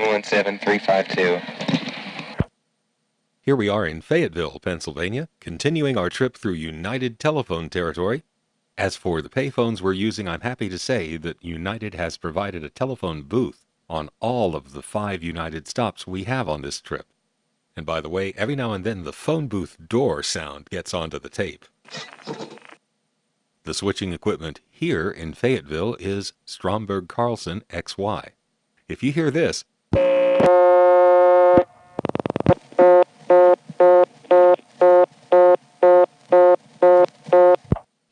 717-352. Here we are in Fayetteville, Pennsylvania, continuing our trip through United telephone territory. As for the payphones we're using, I'm happy to say that United has provided a telephone booth on all of the 5 United stops we have on this trip. And by the way, every now and then the phone booth door sound gets onto the tape. The switching equipment here in Fayetteville is Stromberg Carlson XY. If you hear this,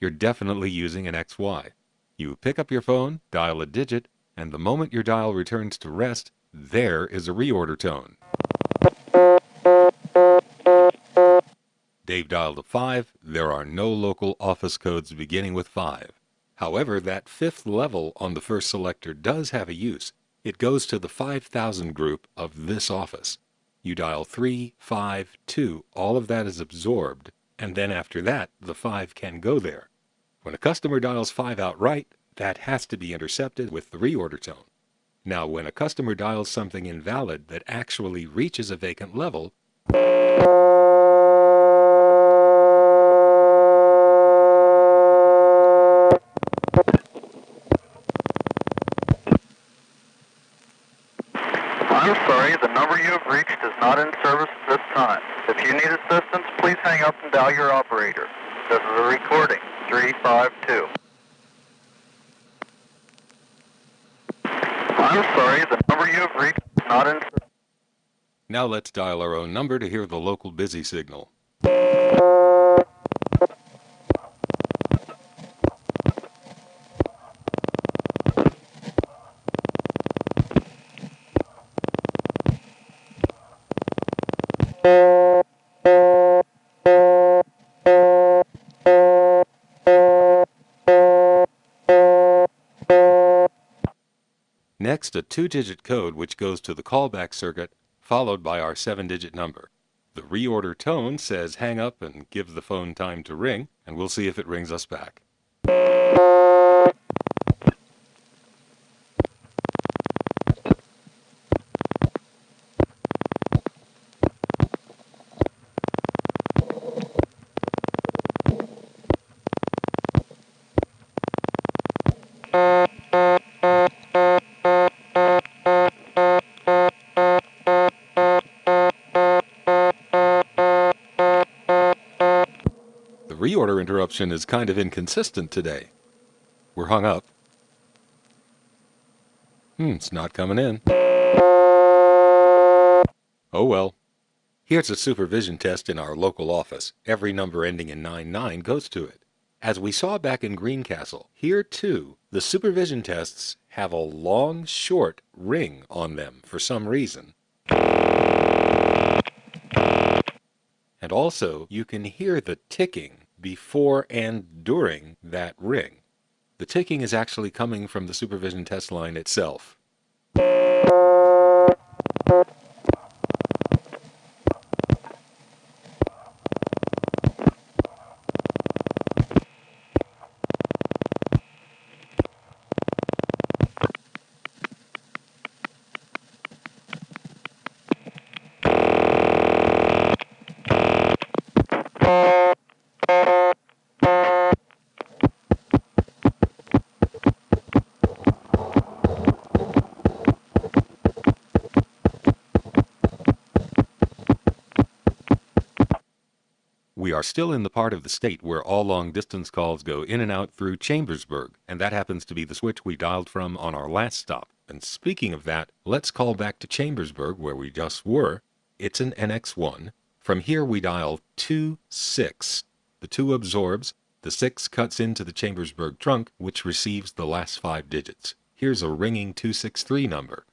you're definitely using an XY. You pick up your phone, dial a digit, and the moment your dial returns to rest, there is a reorder tone. Dave dialed a 5. There are no local office codes beginning with 5. However, that 5th level on the first selector does have a use. It goes to the 5000 group of this office. You dial 3, 5, 2. All of that is absorbed, and then after that, the 5 can go there. When a customer dials 5 outright, that has to be intercepted with the reorder tone. Now, when a customer dials something invalid that actually reaches a vacant level, I'm sorry, the number you have reached is not in service at this time. If you need assistance, please hang up and dial your operator. This is a recording, 352. I'm sorry, the number you have reached is not in service. now let's dial our own number to hear the local busy signal. Next, a 2-digit code which goes to the callback circuit, followed by our 7-digit number. The reorder tone says hang up and give the phone time to ring, and we'll see if it rings us back. The reorder interruption is kind of inconsistent today. We're hung up. It's not coming in. Oh well. Here's a supervision test in our local office. Every number ending in 99 goes to it. As we saw back in Greencastle, here too, the supervision tests have a long, short ring on them for some reason. And also, you can hear the ticking before and during that ring. The ticking is actually coming from the supervision test line itself. We are still in the part of the state where all long-distance calls go in and out through Chambersburg, and that happens to be the switch we dialed from on our last stop. And speaking of that, let's call back to Chambersburg, where we just were. It's an NX1. From here we dial 2-6. The 2 absorbs, the 6 cuts into the Chambersburg trunk, which receives the last 5 digits. Here's a ringing 263 number.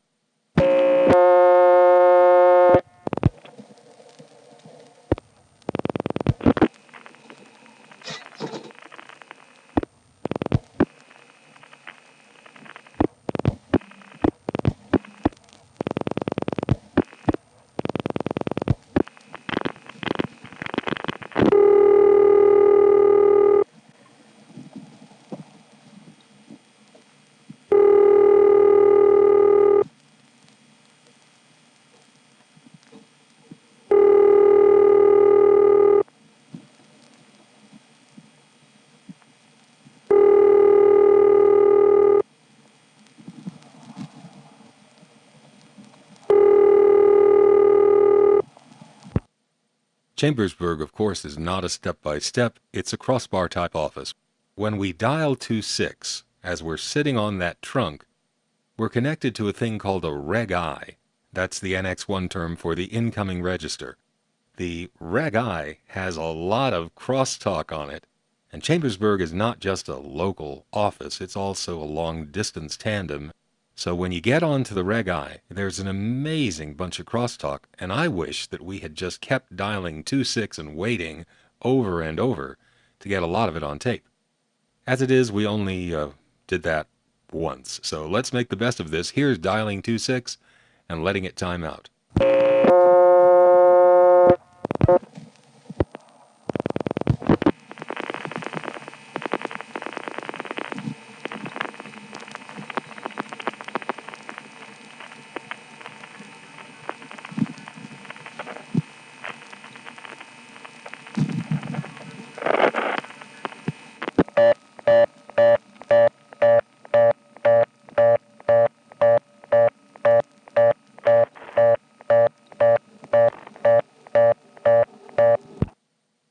Chambersburg, of course, is not a step-by-step, it's a crossbar-type office. When we dial 26, as we're sitting on that trunk, we're connected to a thing called a Reg I. That's the NX1 term for the incoming register. The Reg I has a lot of crosstalk on it, and Chambersburg is not just a local office, it's also a long-distance tandem. So when you get onto the Reg I, there's an amazing bunch of crosstalk, and I wish that we had just kept dialing 26 and waiting over and over to get a lot of it on tape. As it is, we only did that once. So let's make the best of this. Here's dialing 26 and letting it time out.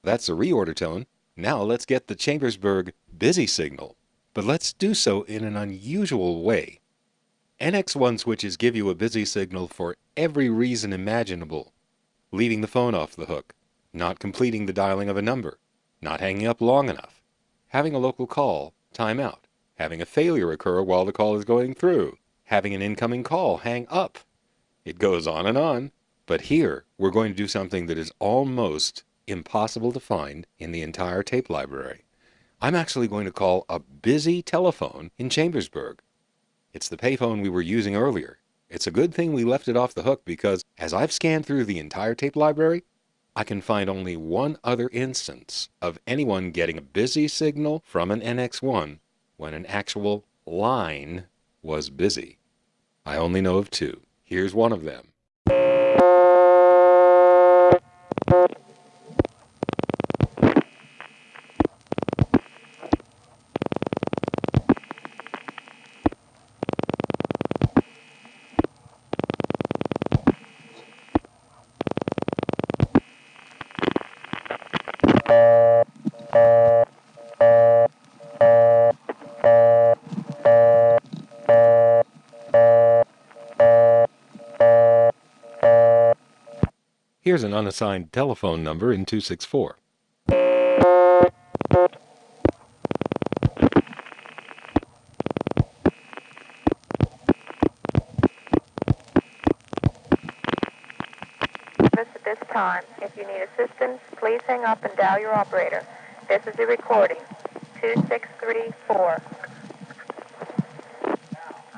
That's the reorder tone. Now let's get the Chambersburg busy signal. But let's do so in an unusual way. NX1 switches give you a busy signal for every reason imaginable. Leaving the phone off the hook, not completing the dialing of a number, not hanging up long enough, having a local call time out, having a failure occur while the call is going through, having an incoming call hang up. It goes on and on. But here, we're going to do something that is almost impossible to find in the entire tape library. I'm actually going to call a busy telephone in Chambersburg. It's the payphone we were using earlier. It's a good thing we left it off the hook because as I've scanned through the entire tape library, I can find only one other instance of anyone getting a busy signal from an NX1 when an actual line was busy. I only know of two. Here's one of them. Here's an unassigned telephone number in 264. At this time, if you need assistance, please hang up and dial your operator. This is a recording. 2634.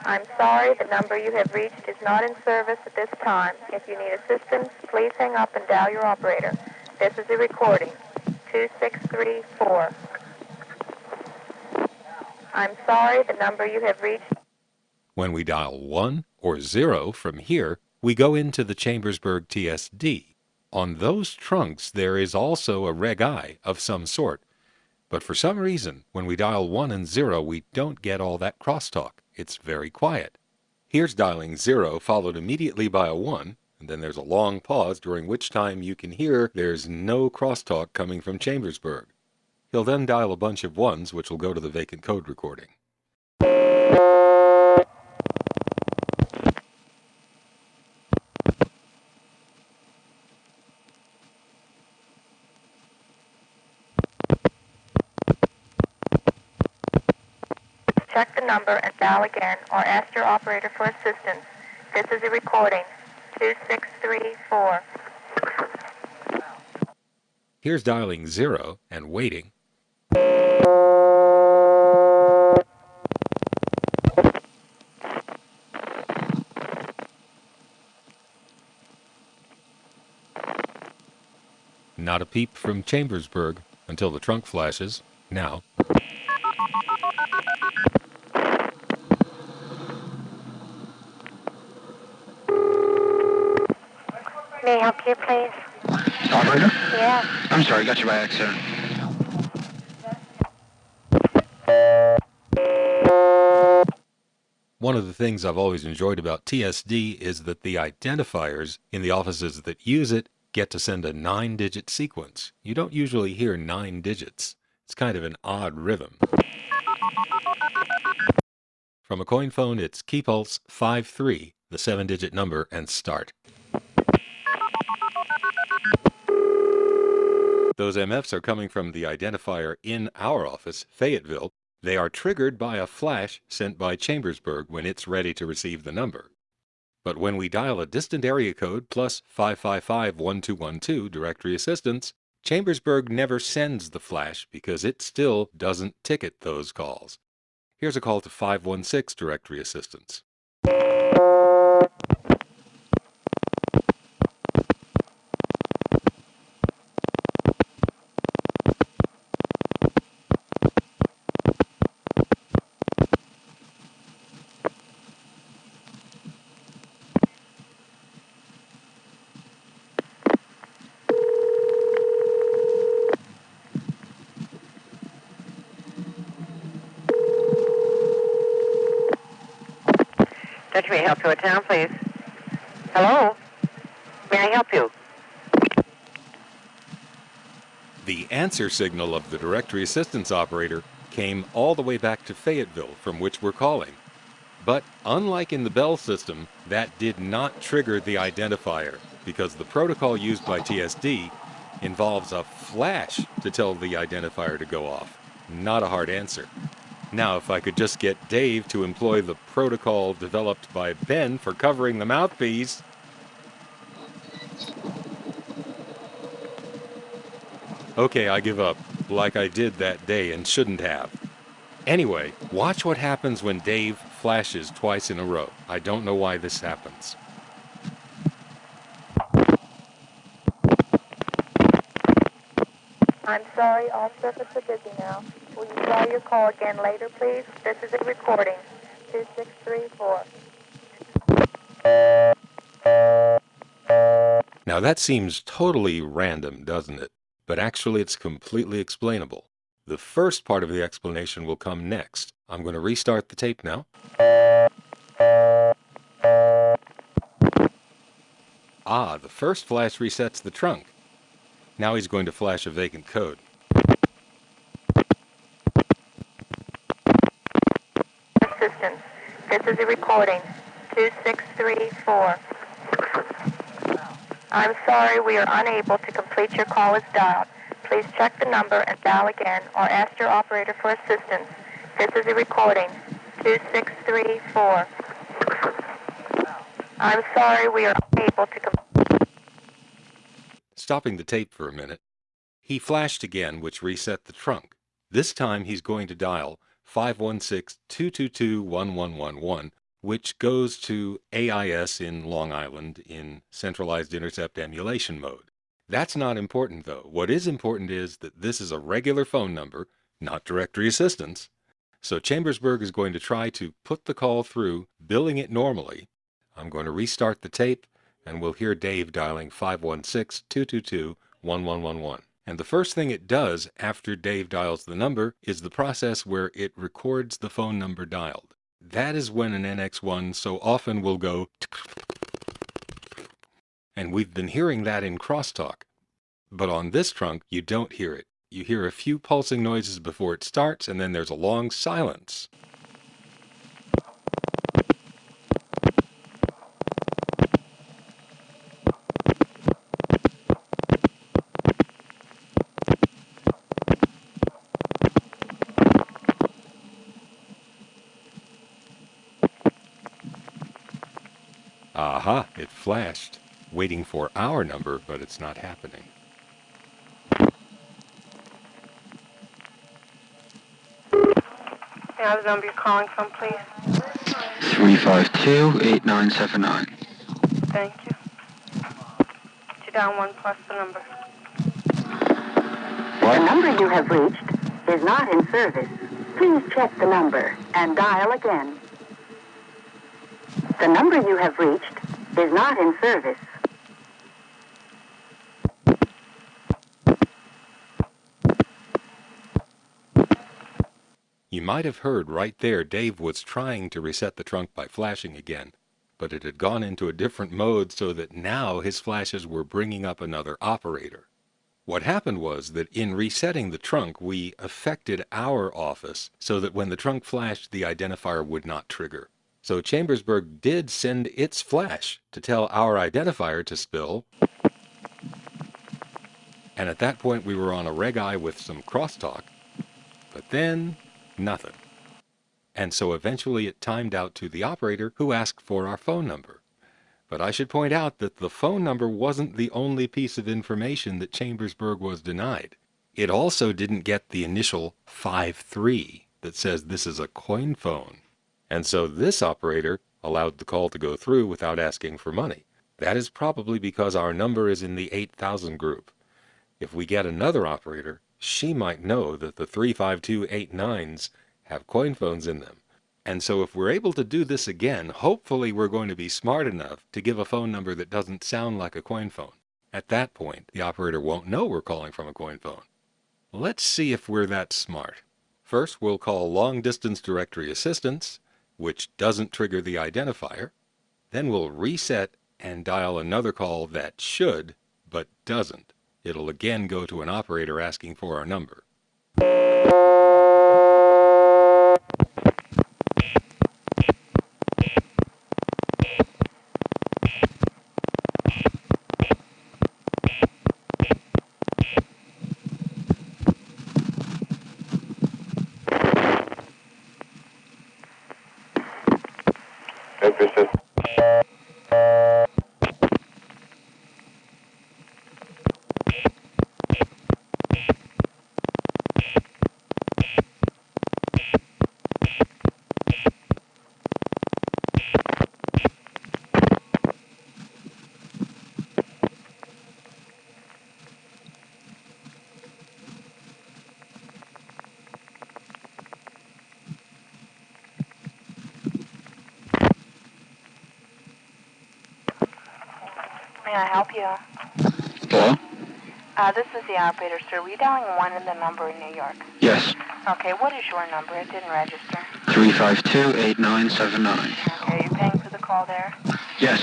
I'm sorry, the number you have reached is not in service at this time. If you need assistance, please hang up and dial your operator. This is a recording. 2634. I'm sorry, the number you have reached. When we dial 1 or 0 from here, we go into the Chambersburg TSD. On those trunks, there is also a Reg I of some sort. But for some reason, when we dial 1 and 0, we don't get all that crosstalk. It's very quiet. Here's dialing 0 followed immediately by a 1, and then there's a long pause during which time you can hear there's no crosstalk coming from Chambersburg. He'll then dial a bunch of 1s, which will go to the vacant code recording. Check the number and dial again or ask your operator for assistance. This is a recording. 2634. Here's dialing 0 and waiting. Not a peep from Chambersburg until the trunk flashes. Now. May I help you, please? Operator? Yeah. I'm sorry, got you by accident. One of the things I've always enjoyed about TSD is that the identifiers in the offices that use it get to send a 9-digit sequence. You don't usually hear 9 digits. It's kind of an odd rhythm. From a coin phone, it's key pulse 53, the 7-digit number, and start. Those MFs are coming from the identifier in our office, Fayetteville. They are triggered by a flash sent by Chambersburg when it's ready to receive the number. But when we dial a distant area code plus 555-1212 directory assistance, Chambersburg never sends the flash because it still doesn't ticket those calls. Here's a call to 516 directory assistance. May I help you with town, please? Hello? May I help you? The answer signal of the directory assistance operator came all the way back to Fayetteville, from which we're calling. But unlike in the Bell system, that did not trigger the identifier because the protocol used by TSD involves a flash to tell the identifier to go off. Not a hard answer. Now, if I could just get Dave to employ the protocol developed by Ben for covering the mouthpiece. Okay, I give up, like I did that day and shouldn't have. Anyway, watch what happens when Dave flashes twice in a row. I don't know why this happens. I'm sorry, all circuits are busy now. Will you try your call again later, please? This is a recording. 2634. Now that seems totally random, doesn't it? But actually it's completely explainable. The first part of the explanation will come next. I'm going to restart the tape now. Ah, the first flash resets the trunk. Now he's going to flash a vacant code. Assistance. This is a recording. 2634. I'm sorry, we are unable to complete your call as dialed. Please check the number and dial again or ask your operator for assistance. This is a recording. 2634. I'm sorry, we are unable to complete. Stopping the tape for a minute. He flashed again, which reset the trunk. This time he's going to dial 516-222-1111, which goes to AIS in Long Island in centralized intercept emulation mode. That's not important, though. What is important is that this is a regular phone number, not directory assistance. So Chambersburg is going to try to put the call through, billing it normally. I'm going to restart the tape, and we'll hear Dave dialing 516-222-1111. And the first thing it does after Dave dials the number is the process where it records the phone number dialed. That is when an NX1 so often will go, and we've been hearing that in crosstalk. But on this trunk, you don't hear it. You hear a few pulsing noises before it starts, and then there's a long silence. Aha, it flashed. Waiting for our number, but it's not happening. Now the number you're calling from, please. 352-8979. Thank you. You down 1 plus the number. The number you have reached is not in service. Please check the number and dial again. The number you have reached is not in service. You might have heard right there Dave was trying to reset the trunk by flashing again, but it had gone into a different mode so that now his flashes were bringing up another operator. What happened was that in resetting the trunk, we affected our office so that when the trunk flashed, the identifier would not trigger. So Chambersburg did send its flash to tell our identifier to spill, and at that point we were on a reg eye with some crosstalk, but then nothing. And so eventually it timed out to the operator who asked for our phone number. But I should point out that the phone number wasn't the only piece of information that Chambersburg was denied. It also didn't get the initial 53 that says this is a coin phone. And so this operator allowed the call to go through without asking for money. That is probably because our number is in the 8,000 group. If we get another operator, she might know that the 35289s have coin phones in them. And so if we're able to do this again, hopefully we're going to be smart enough to give a phone number that doesn't sound like a coin phone. At that point, the operator won't know we're calling from a coin phone. Let's see if we're that smart. First, we'll call long-distance directory assistance, which doesn't trigger the identifier. Then we'll reset and dial another call that should, but doesn't. It'll again go to an operator asking for our number. May I help you? Hello? This is the operator, sir. Were you dialing 1 in the number in New York? Yes. Okay, what is your number? It didn't register. 352-8979. Okay, are you paying for the call there? Yes.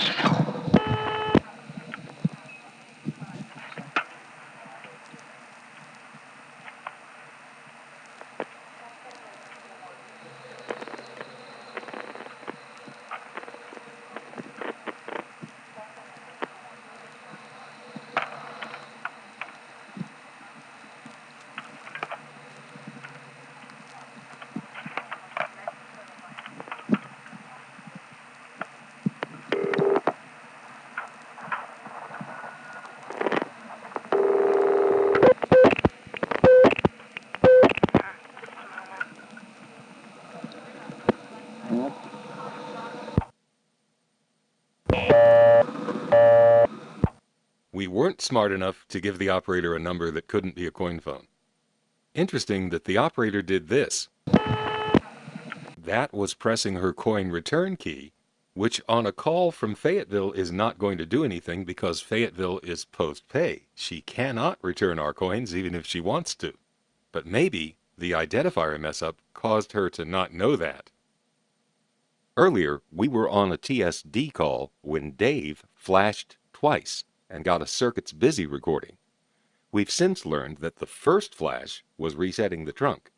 We weren't smart enough to give the operator a number that couldn't be a coin phone. Interesting that the operator did this. That was pressing her coin return key, which on a call from Fayetteville is not going to do anything because Fayetteville is post-pay. She cannot return our coins even if she wants to. But maybe the identifier mess-up caused her to not know that. Earlier, we were on a TSD call when Dave flashed twice and got a circuits busy recording. We've since learned that the first flash was resetting the trunk.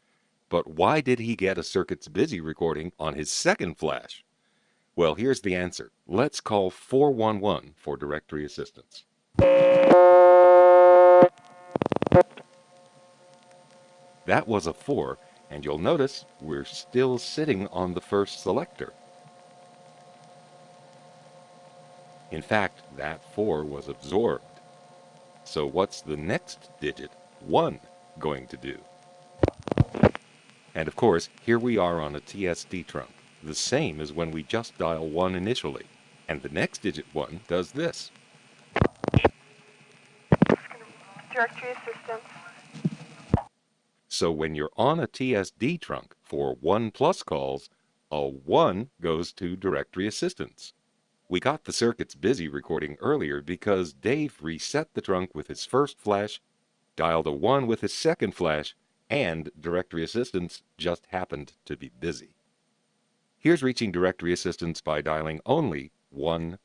But why did he get a circuits busy recording on his second flash? Well, here's the answer. Let's call 411 for directory assistance. That was a 4, and you'll notice we're still sitting on the first selector. In fact, that 4 was absorbed. So what's the next digit, 1, going to do? And of course, here we are on a TSD trunk, the same as when we just dial 1 initially. And the next digit 1 does this. Directory assistance. So when you're on a TSD trunk for 1+ calls, a 1 goes to directory assistance. We got the circuits busy recording earlier because Dave reset the trunk with his first flash, dialed a 1 with his second flash, and directory assistance just happened to be busy. Here's reaching directory assistance by dialing only 11.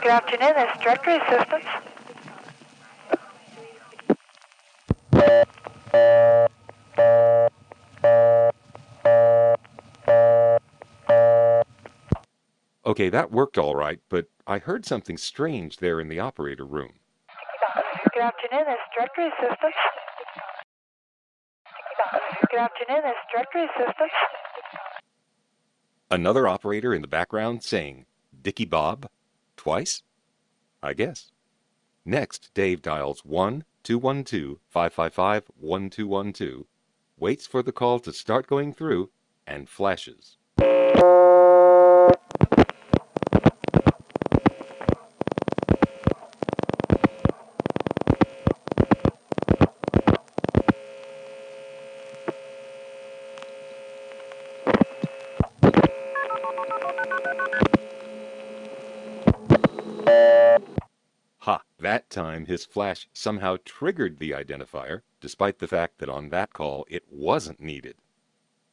Good afternoon, this is Directory Assistance. Okay, that worked all right, but I heard something strange there in the operator room. Good afternoon, this is Directory Assistance. Good afternoon, this is Directory Assistance. Another operator in the background saying, Dickie Bob, twice? I guess. Next, Dave dials 1-212-555-1212, waits for the call to start going through, and flashes. Ha! That time his flash somehow triggered the identifier, despite the fact that on that call it wasn't needed.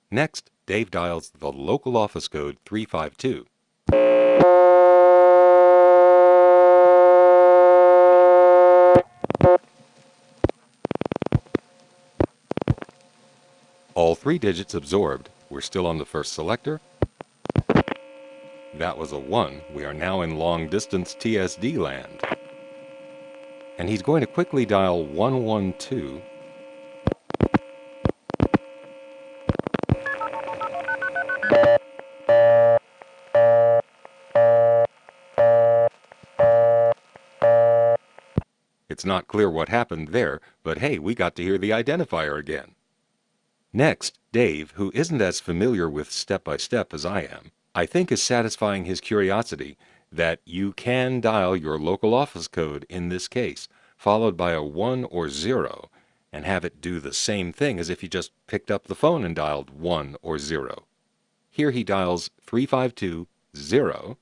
Next, Dave dials the local office code 352. All 3 digits absorbed. We're still on the first selector. That was a 1. We are now in long-distance TSD land. And he's going to quickly dial 112. It's not clear what happened there, but hey, we got to hear the identifier again. Next, Dave, who isn't as familiar with step-by-step as I am, I think is satisfying his curiosity that you can dial your local office code in this case, followed by a 1 or 0, and have it do the same thing as if you just picked up the phone and dialed 1 or 0. Here he dials 352-0.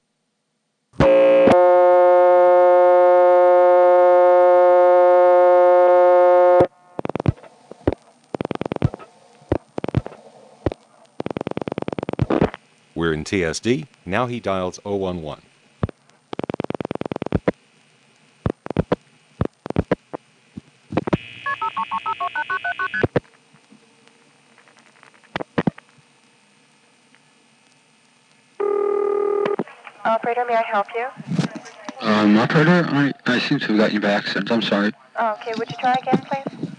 We're in TSD. Now he dials 011. Operator, may I help you? Operator, I seem to have gotten you by accident. I'm sorry. Okay, would you try again, please?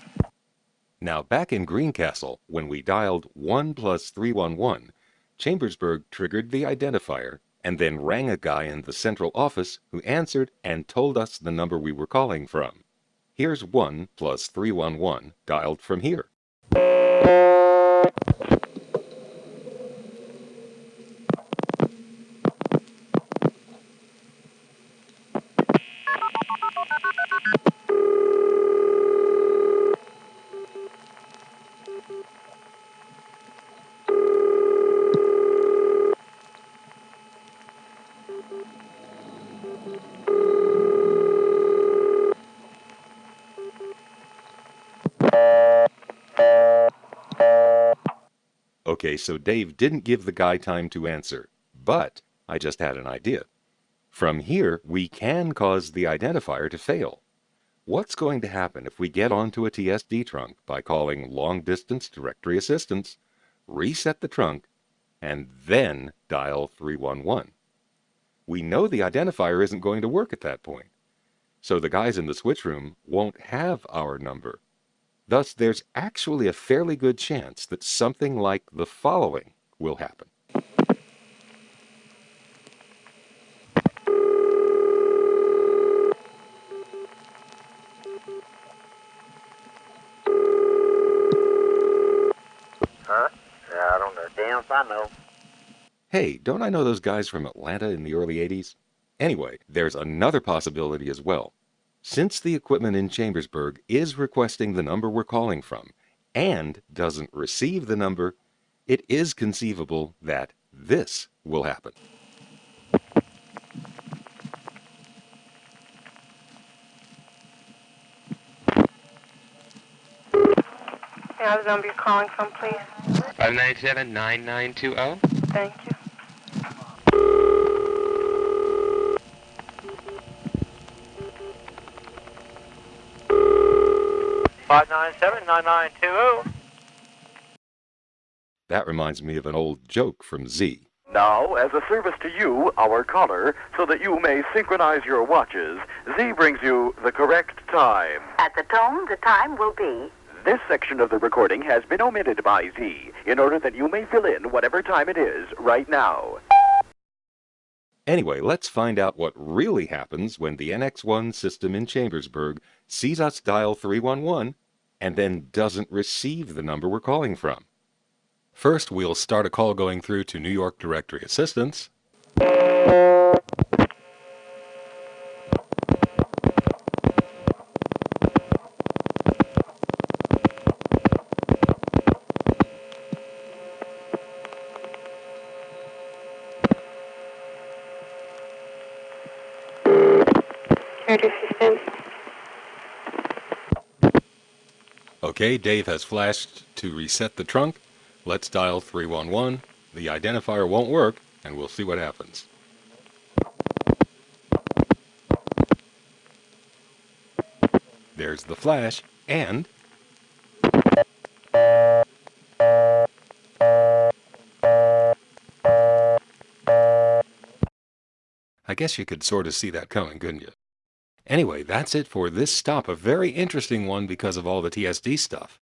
Now back in Greencastle, when we dialed 1 plus 311, Chambersburg triggered the identifier and then rang a guy in the central office who answered and told us the number we were calling from. Here's 1 plus 311 dialed from here. Okay, so Dave didn't give the guy time to answer, but I just had an idea. From here, we can cause the identifier to fail. What's going to happen if we get onto a TSD trunk by calling long-distance directory assistance, reset the trunk, and then dial 311? We know the identifier isn't going to work at that point, so the guys in the switch room won't have our number. Thus, there's actually a fairly good chance that something like the following will happen. Huh? Yeah, I don't know. Damn if I know. Hey, don't I know those guys from Atlanta in the early 80s? Anyway, there's another possibility as well. Since the equipment in Chambersburg is requesting the number we're calling from and doesn't receive the number, it is conceivable that this will happen. May I have the number you're calling from, please? 597-9920. Thank you. That reminds me of an old joke from Z. Now, as a service to you, our caller, so that you may synchronize your watches, Z brings you the correct time. At the tone, the time will be. This section of the recording has been omitted by Z in order that you may fill in whatever time it is right now. Anyway, let's find out what really happens when the NX1 system in Chambersburg sees us dial 311 and then doesn't receive the number we're calling from. First, we'll start a call going through to New York Directory Assistance. Okay, Dave has flashed to reset the trunk. Let's dial 311. The identifier won't work, and we'll see what happens. There's the flash, and I guess you could sort of see that coming, couldn't you? Anyway, that's it for this stop, a very interesting one because of all the TSD stuff.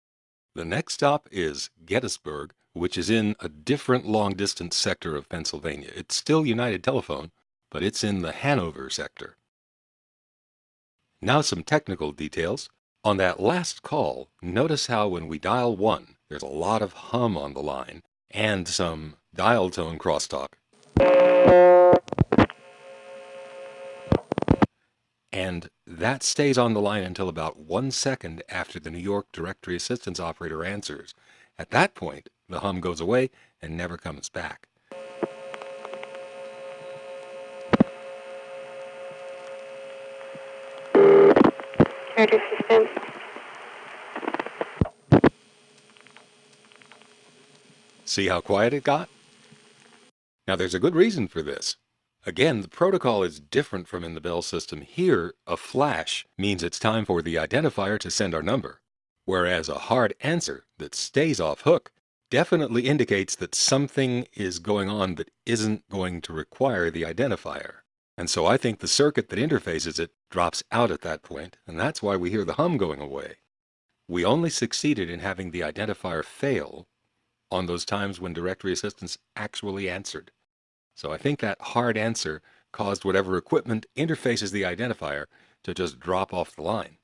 The next stop is Gettysburg, which is in a different long-distance sector of Pennsylvania. It's still United Telephone, but it's in the Hanover sector. Now some technical details. On that last call, notice how when we dial 1, there's a lot of hum on the line and some dial tone crosstalk. And that stays on the line until about 1 second after the New York Directory Assistance operator answers. At that point, the hum goes away and never comes back. Assistance. See how quiet it got? Now there's a good reason for this. Again, the protocol is different from in the Bell system. Here, a flash means it's time for the identifier to send our number, whereas a hard answer that stays off hook definitely indicates that something is going on that isn't going to require the identifier. And so I think the circuit that interfaces it drops out at that point, and that's why we hear the hum going away. We only succeeded in having the identifier fail on those times when Directory Assistance actually answered. So I think that hard answer caused whatever equipment interfaces the identifier to just drop off the line.